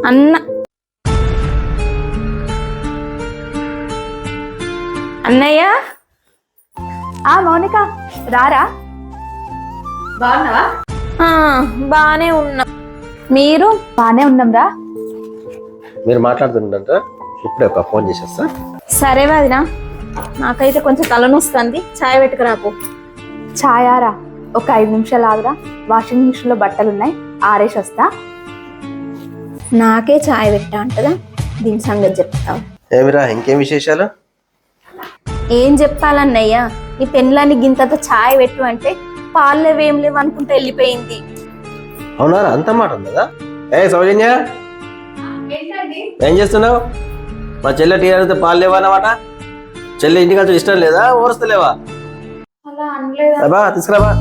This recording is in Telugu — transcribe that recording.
అన్న అన్నయ్య మౌనిక రారా. బాగున్నావా? బానే ఉన్నా. మీరు? బానే ఉన్నాం రా. మీరు మాట్లాడుతుండంట, ఇప్పుడే ఒక ఫోన్ చేసేస్తా. సరే వదినా, నాకైతే కొంచెం తలనొస్తుంది, చాయ్ పెట్టుకురాపు. ఛాయారా, ఒక 5 నిమిషాలు ఆగురా. వాషింగ్ మిషన్ లో బట్టలు ఉన్నాయి, ఆరేసి వస్తా. నాకే చాయ్ పెట్టా అంటదా, దీని సంగతి చెప్తావు. ఏమిరా, ఇంకేం విశేషాలు? ఏం చెప్పాలన్నయ్యా, నీ పెళ్ళాన్ని గింతంత చాయ్ పెట్టు అంటే పాలు లేవేం లేవు అనుకుంటూ వెళ్ళిపోయింది. అవునా, అంత మాట ఉందా? సౌజన్య, ఏం చేస్తున్నావు? మా చెల్లె టీ అడిగితే పాలు లేవా అన్నమాట. చెల్లె ఇంటికి ఇష్టం లేదా, ఓరుస్తలేవా? అలా అనలేదు. తీసుకురాబా.